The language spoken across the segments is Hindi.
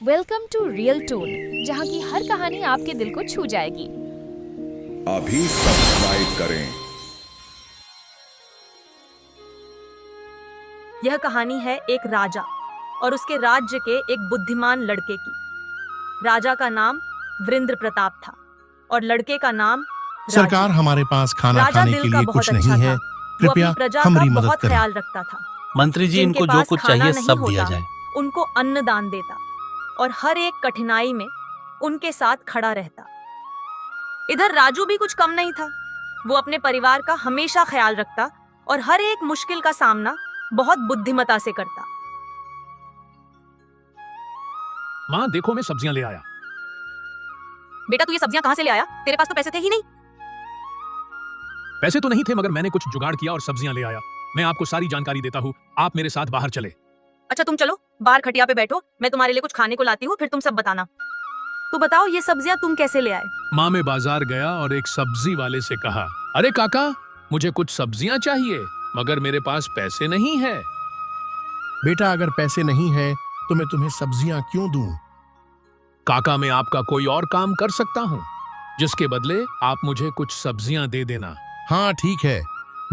वेलकम टू रियल टोन, जहाँ की हर कहानी आपके दिल को छू जाएगी। अभी सब्सक्राइब करें। यह कहानी है एक राजा और उसके राज्य के एक बुद्धिमान लड़के की। राजा का नाम वीरेंद्र प्रताप था और लड़के का नाम सरकार, राजू। हमारे पास खाना राजा खाने दिल के का लिए बहुत कुछ अच्छा नहीं था। है। वो अपनी कृपया प्रजा का हमारी मदद बहुत करें। ख्याल रखता था। मंत्री जी, जिनके इनको जो पास कुछ खाना चाहिए नहीं सब दिया होता, जाए। उनको अन्न दान देता और हर एक कठिनाई में उनके साथ खड़ा रहता। इधर राजू भी कुछ कम नहीं था। वो अपने परिवार का हमेशा ख्याल रखता और हर एक मुश्किल का सामना बहुत बुद्धिमता से करता। माँ देखो, मैं सब्जियां ले आया। बेटा, तू ये सब्जियां कहाँ से ले आया? तेरे पास तो पैसे थे ही नहीं। पैसे तो नहीं थे, मगर मैंने कुछ जुगाड़ किया और सब्जियां ले आया। मैं आपको सारी जानकारी देता हूँ, आप मेरे साथ बाहर चले। अच्छा, तुम चलो बाहर खटिया पे बैठो, मैं तुम्हारे लिए कुछ खाने को लाती हूँ, फिर तुम सब बताना। तो बताओ, ये सब्जियां तुम कैसे ले आए? माँ, मैं बाजार गया और एक सब्जी वाले से कहा, अरे काका, मुझे कुछ सब्जियां चाहिए, मगर मेरे पास पैसे नहीं है। बेटा, अगर पैसे नहीं है तो मैं तुम्हें सब्जियां क्यों दूं? काका, मैं आपका कोई और काम कर सकता हूँ, जिसके बदले आप मुझे कुछ सब्जियां दे देना। हाँ ठीक है,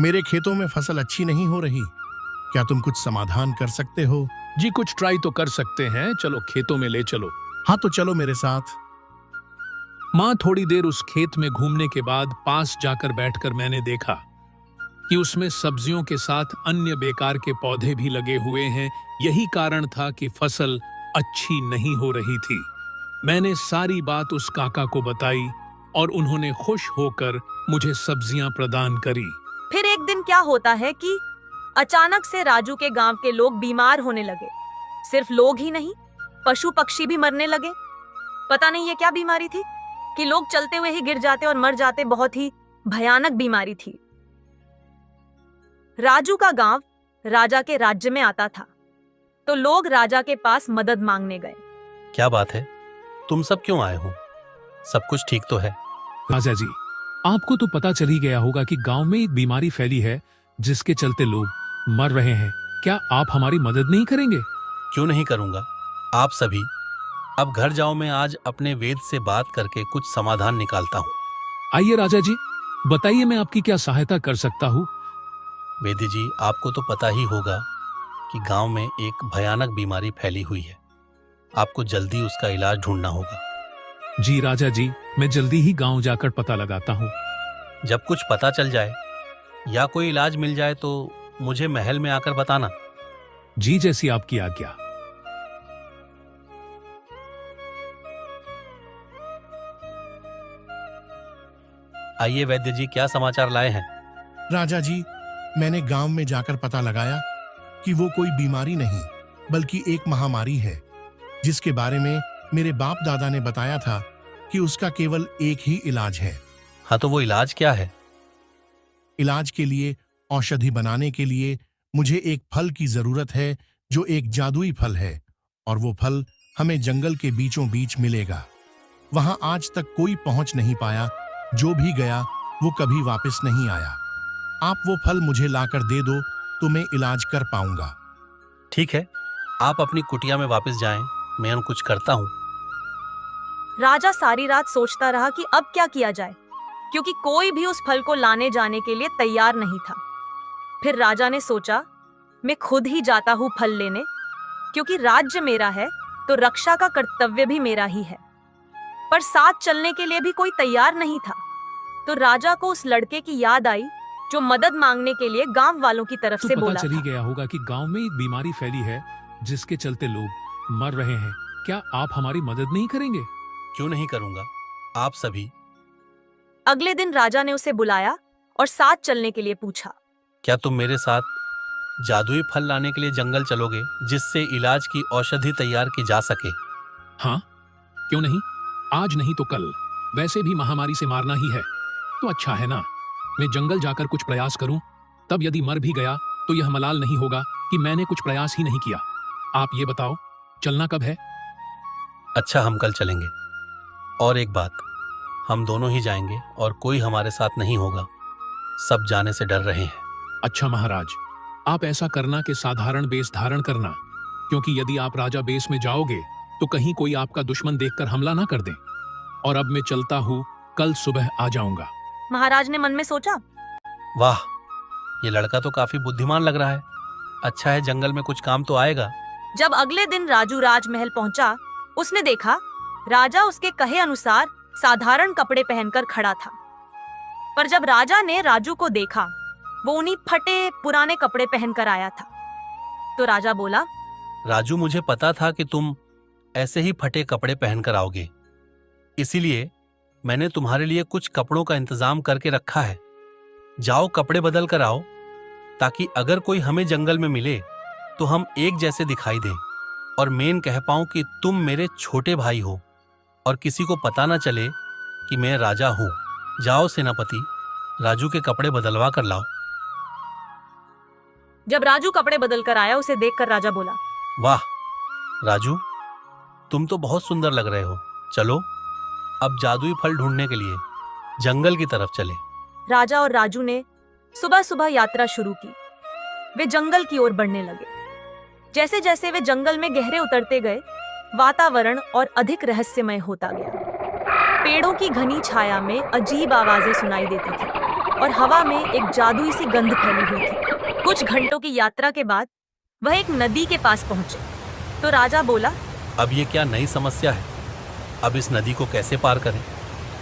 मेरे खेतों में फसल अच्छी नहीं हो रही। क्या तुम कुछ समाधान कर सकते हो? जी, कुछ ट्राई तो कर सकते हैं। चलो खेतों में ले चलो। हाँ तो चलो मेरे साथ। माँ, थोड़ी देर उस खेत में घूमने के बाद पास जाकर बैठकर मैंने देखा कि उसमें सब्जियों के साथ अन्य बेकार के पौधे भी लगे हुए हैं। यही कारण था कि फसल अच्छी नहीं हो रही थी। मैंने सारी बात उस काका को बताई और उन्होंने खुश होकर मुझे सब्जियां प्रदान करी। फिर एक दिन क्या होता है कि अचानक से राजू के गांव के लोग बीमार होने लगे। सिर्फ लोग ही नहीं, पशु पक्षी भी मरने लगे। पता नहीं ये क्या बीमारी थी कि लोग चलते हुए ही गिर जाते और मर जाते। बहुत ही भयानक बीमारी थी। राजू का गांव राजा के राज्य में आता था, तो लोग राजा के पास मदद मांगने गए। क्या बात है, तुम सब क्यों आए हो? सब कुछ ठीक तो है? राजा जी, आपको तो पता चल ही गया होगा कि गांव में एक बीमारी फैली है, जिसके चलते लोग मर रहे हैं। क्या आप हमारी मदद नहीं करेंगे? क्यों नहीं करूंगा। आप सभी अब घर जाओ, मैं आज अपने वेद से बात करके कुछ समाधान निकालता हूँ। आइए राजा जी, बताइए मैं आपकी क्या सहायता कर सकता हूँ। वेदी जी, आपको तो पता ही होगा कि गांव में एक भयानक बीमारी फैली हुई है। आपको जल्दी उसका इलाज ढूंढना होगा। जी राजा जी, मैं जल्दी ही गांव जाकर पता लगाता हूँ। जब कुछ पता चल जाए या कोई इलाज मिल जाए तो मुझे महल में आकर बताना। जी, जैसी आपकी आज्ञा। आइए वैद्य जी, क्या समाचार लाए हैं? राजा जी, मैंने गांव में जाकर पता लगाया कि वो कोई बीमारी नहीं बल्कि एक महामारी है, जिसके बारे में मेरे बाप दादा ने बताया था कि उसका केवल एक ही इलाज है। हाँ, तो वो इलाज क्या है? इलाज के लिए, औषधि बनाने के लिए मुझे एक फल की जरूरत है, जो एक जादुई फल है, और वो फल हमें जंगल के बीचों बीच मिलेगा। वहां आज तक कोई पहुंच नहीं पाया। जो भी गया वो कभी वापस नहीं आया। आप वो फल मुझे लाकर दे दो तो मैं इलाज कर पाऊंगा। ठीक है, आप अपनी कुटिया में वापस जाएं, मैं कुछ करता हूँ। राजा सारी रात सोचता रहा कि अब क्या किया जाए, क्योंकि कोई भी उस फल को लाने जाने के लिए तैयार नहीं था। फिर राजा ने सोचा, मैं खुद ही जाता हूँ फल लेने, क्योंकि राज्य मेरा है तो रक्षा का कर्तव्य भी मेरा ही है। पर साथ चलने के लिए भी कोई तैयार नहीं था। तो राजा को उस लड़के की याद आई जो मदद मांगने के लिए गांव वालों की तरफ तो से पता बोला चल ही था। गया होगा कि गांव में एक बीमारी फैली है, जिसके चलते लोग मर रहे हैं। क्या आप हमारी मदद नहीं करेंगे? क्यों नहीं करूंगा। आप सभी अगले दिन राजा ने उसे बुलाया और साथ चलने के लिए पूछा। क्या तुम मेरे साथ जादुई फल लाने के लिए जंगल चलोगे, जिससे इलाज की औषधि तैयार की जा सके? हाँ, क्यों नहीं। आज नहीं तो कल वैसे भी महामारी से मारना ही है, तो अच्छा है ना, मैं जंगल जाकर कुछ प्रयास करूं। तब यदि मर भी गया तो यह मलाल नहीं होगा कि मैंने कुछ प्रयास ही नहीं किया। आप ये बताओ, चलना कब है? अच्छा, हम कल चलेंगे। और एक बात, हम दोनों ही जाएंगे और कोई हमारे साथ नहीं होगा। सब जाने से डर रहे हैं। अच्छा महाराज, आप ऐसा करना कि साधारण वेश धारण करना, क्योंकि यदि आप राजा बेस में जाओगे तो कहीं कोई आपका दुश्मन देखकर हमला ना कर दे। और अब मैं चलता हूँ, कल सुबह आ जाऊंगा। महाराज ने मन में सोचा। वाह, ये लड़का तो काफी बुद्धिमान लग रहा है। अच्छा है, जंगल में कुछ काम तो आएगा। जब अगले दिन राजू राजमहल पहुंचा, उसने देखा राजा उसके कहे अनुसार साधारण कपड़े पहनकर खड़ा था। पर जब राजा ने राजू को देखा, वो उन्हीं फटे पुराने कपड़े पहनकर आया था। तो राजा बोला, राजू, मुझे पता था कि तुम ऐसे ही फटे कपड़े पहनकर आओगे, इसीलिए मैंने तुम्हारे लिए कुछ कपड़ों का इंतजाम करके रखा है। जाओ, कपड़े बदल कर आओ, ताकि अगर कोई हमें जंगल में मिले तो हम एक जैसे दिखाई दें और मेन कह पाऊं कि तुम मेरे छोटे भाई हो और किसी को पता ना चले कि मैं राजा हूं। जाओ सेनापति, राजू के कपड़े बदलवा कर लाओ। जब राजू कपड़े बदल कर आया, उसे देखकर राजा बोला, वाह राजू, तुम तो बहुत सुंदर लग रहे हो। चलो अब जादुई फल ढूंढने के लिए जंगल की तरफ चले। राजा और राजू ने सुबह सुबह यात्रा शुरू की। वे जंगल की ओर बढ़ने लगे। जैसे जैसे वे जंगल में गहरे उतरते गए, वातावरण और अधिक रहस्यमय होता गया। पेड़ों की घनी छाया में अजीब आवाजें सुनाई देती थी और हवा में एक जादुई सी गंध फैली हुई थी। कुछ घंटों की यात्रा के बाद वह एक नदी के पास पहुंचे। तो राजा बोला, अब ये क्या नई समस्या है? अब इस नदी को कैसे पार करें?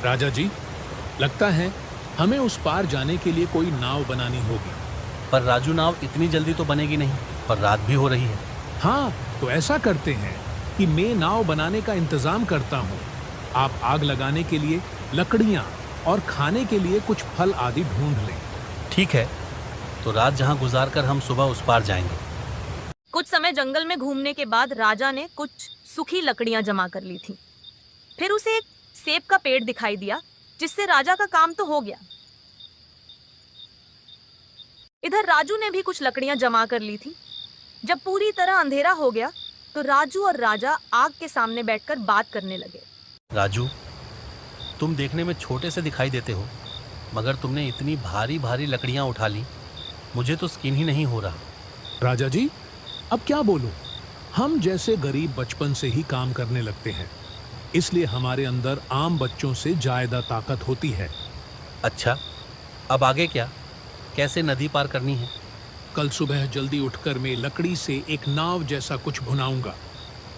राजा जी, लगता है हमें उस पार जाने के लिए कोई नाव बनानी होगी। पर राजू, नाव इतनी जल्दी तो बनेगी नहीं, पर रात भी हो रही है। हाँ, तो ऐसा करते हैं कि मैं नाव बनाने का इंतजाम करता हूँ। आप आग लगाने के लिए लकड़ियाँ और खाने के लिए कुछ फल आदि ढूंढ लें। ठीक है, तो रात जहाँ गुजार कर हम सुबह उस पार जाएंगे। कुछ समय जंगल में घूमने के बाद राजा ने कुछ सूखी लकड़ियां जमा कर ली थी। फिर उसे एक सेब का पेड़ दिखाई दिया, जिससे राजा का काम तो हो गया। इधर राजू ने भी कुछ लकड़ियां जमा कर ली थी। जब पूरी तरह अंधेरा हो गया, तो राजू और राजा आग के सामने बैठकर बात करने लगे। राजू, तुम देखने में छोटे से दिखाई देते हो, मगर तुमने इतनी भारी भारी लकड़ियां उठा ली, मुझे तो यकीन ही नहीं हो रहा। राजा जी, अब क्या बोलूं? हम जैसे गरीब बचपन से ही काम करने लगते हैं, इसलिए हमारे अंदर आम बच्चों से ज्यादा ताकत होती है। अच्छा, अब आगे क्या? कैसे नदी पार करनी है? कल सुबह जल्दी उठकर मैं लकड़ी से एक नाव जैसा कुछ बुनाऊंगा,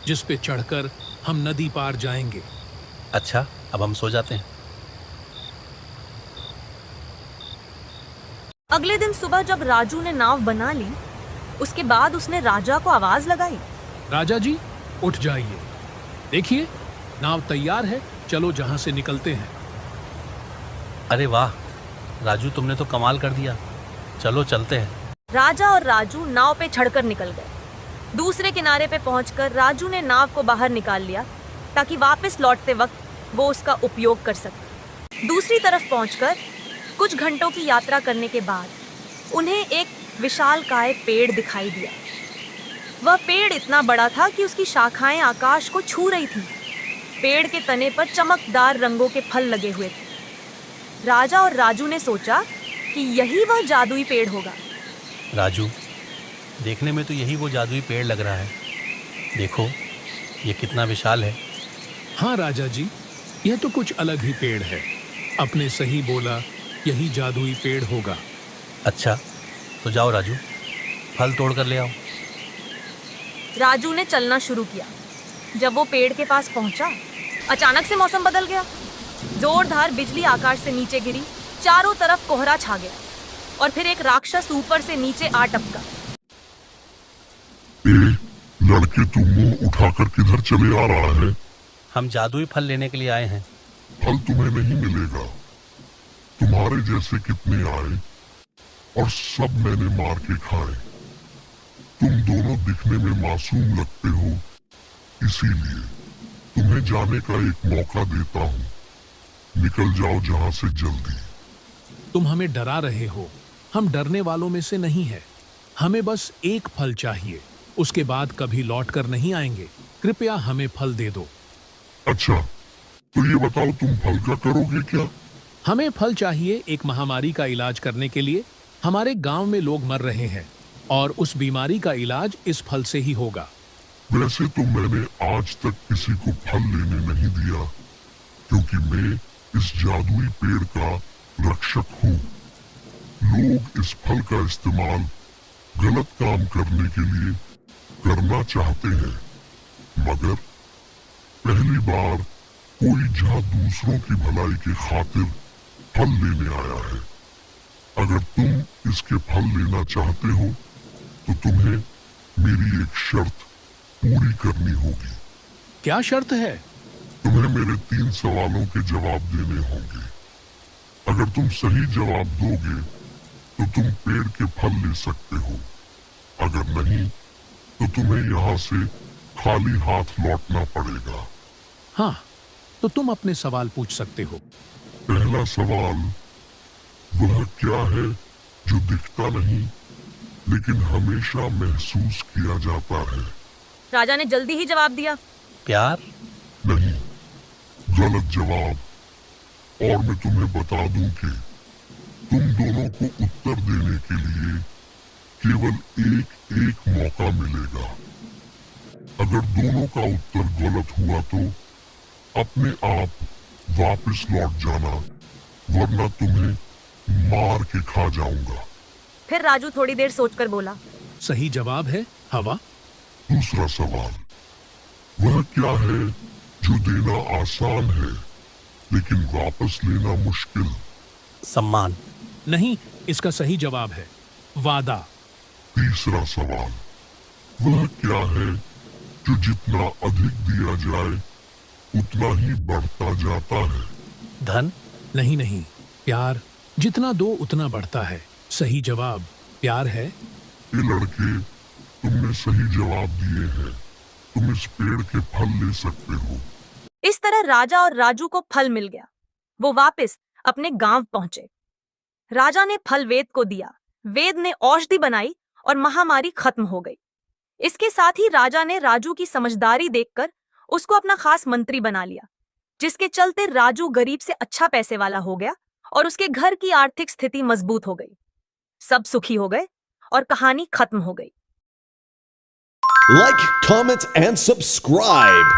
जिस पे चढ़कर हम नदी पार जाएंगे। अच्छा, अब हम सो जाते हैं। अगले दिन सुबह जब राजू ने नाव बना ली, उसके बाद उसने राजा को आवाज लगाई, राजा जी, उठ जाइए। देखिए, नाव तैयार है, चलो जहां से निकलते हैं। अरे वाह राजू, तुमने तो कमाल कर दिया। चलो चलते हैं। राजा और राजू नाव पे चढ़कर निकल गए। दूसरे किनारे पे पहुंचकर राजू ने नाव को बाहर निकाल लिया, ताकि वापस लौटते वक्त वो उसका उपयोग कर सके। दूसरी तरफ पहुंचकर कुछ घंटों की यात्रा करने के बाद उन्हें एक विशालकाय पेड़ दिखाई दिया। वह पेड़ इतना बड़ा था कि उसकी शाखाएं आकाश को छू रही थीं। पेड़ के तने पर चमकदार रंगों के फल लगे हुए थे। राजा और राजू ने सोचा कि यही वह जादुई पेड़ होगा। राजू, देखने में तो यही वो जादुई पेड़ लग रहा है। देखो, ये कितना विशाल है। हाँ राजा जी, यह तो कुछ अलग ही पेड़ है। आपने सही बोला, यही जादुई पेड़ होगा। अच्छा, तो जाओ राजू, फल तोड़ कर ले आओ। राजू ने चलना शुरू किया। जब वो पेड़ के पास पहुंचा, अचानक से मौसम बदल गया। जोरदार बिजली आकाश से नीचे गिरी, चारों तरफ कोहरा छा गया और फिर एक राक्षस ऊपर से नीचे आ टपका। लड़के, तुम मुंह उठाकर किधर चले आ रहा है? हम जादुई फल लेने के लिए आए हैं। फल तुम्हें नहीं मिलेगा। तुम्हारे जैसे कितने आए और सब मैंने मार के खाए। तुम दोनों दिखने में मासूम लगते हो, इसीलिए तुम्हें जाने का एक मौका देता हूँ। निकल जाओ जहाँ से जल्दी। तुम हमें डरा रहे हो। हम डरने वालों में से नहीं है। हमें बस एक फल चाहिए, उसके बाद कभी लौट कर नहीं आएंगे। कृपया हमें फल दे दो। अच्छा, तो ये बताओ, तुम फल का करोगे क्या? हमें फल चाहिए एक महामारी का इलाज करने के लिए। हमारे गांव में लोग मर रहे हैं और उस बीमारी का इलाज इस फल से ही होगा। वैसे तो मैंने आज तक किसी को फल लेने नहीं दिया, क्योंकि मैं इस जादुई पेड़ का रक्षक हूँ। लोग इस फल का इस्तेमाल गलत काम करने के लिए करना चाहते हैं, मगर पहली बार कोई जहां दूसरों की भलाई की खातिर फल लेने आया है। अगर तुम इसके फल लेना चाहते हो तो तुम्हें मेरी एक शर्त पूरी करनी होगी। क्या शर्त है? तुम्हें मेरे 3 सवालों के जवाब देने होंगे। अगर तुम सही जवाब दोगे तो तुम पेड़ के फल ले सकते हो, अगर नहीं तो तुम्हें यहाँ से खाली हाथ लौटना पड़ेगा। हाँ, तो तुम अपने सवाल पूछ सकते हो। पहला सवाल, वह क्या है जो दिखता नहीं लेकिन हमेशा महसूस किया जाता है? राजा ने जल्दी ही जवाब दिया। प्यार? नहीं, गलत जवाब। और मैं तुम्हें बता दूं कि तुम दोनों को उत्तर देने के लिए केवल एक मौका मिलेगा। अगर दोनों का उत्तर गलत हुआ तो अपने आप वापस लौट जाना, वरना तुम्हें मार के खा जाऊंगा। फिर राजू थोड़ी देर सोचकर बोला, सही जवाब है हवा। दूसरा सवाल, वह क्या है जो देना आसान है लेकिन वापस लेना मुश्किल? सम्मान? नहीं, इसका सही जवाब है वादा। तीसरा सवाल, वह क्या है जो जितना अधिक दिया जाए उतना ही बढ़ता जाता है? धन? नहीं नहीं, प्यार। जितना दो उतना बढ़ता है। सही जवाब प्यार है। ये लड़के, तुमने सही जवाब दिए हैं। तुम इस पेड़ के फल ले सकते हो। इस तरह राजा और राजू को फल मिल गया। वो वापस अपने गांव पहुंचे। राजा ने फल वेद को दिया, वेद ने औषधि बनाई और महामारी खत्म हो गई। इसके साथ ही राजा ने राजू की समझदारी देखकर उसको अपना खास मंत्री बना लिया, जिसके चलते राजू गरीब से अच्छा पैसे वाला हो गया और उसके घर की आर्थिक स्थिति मजबूत हो गई। सब सुखी हो गए और कहानी खत्म हो गई। Like, comment, and subscribe.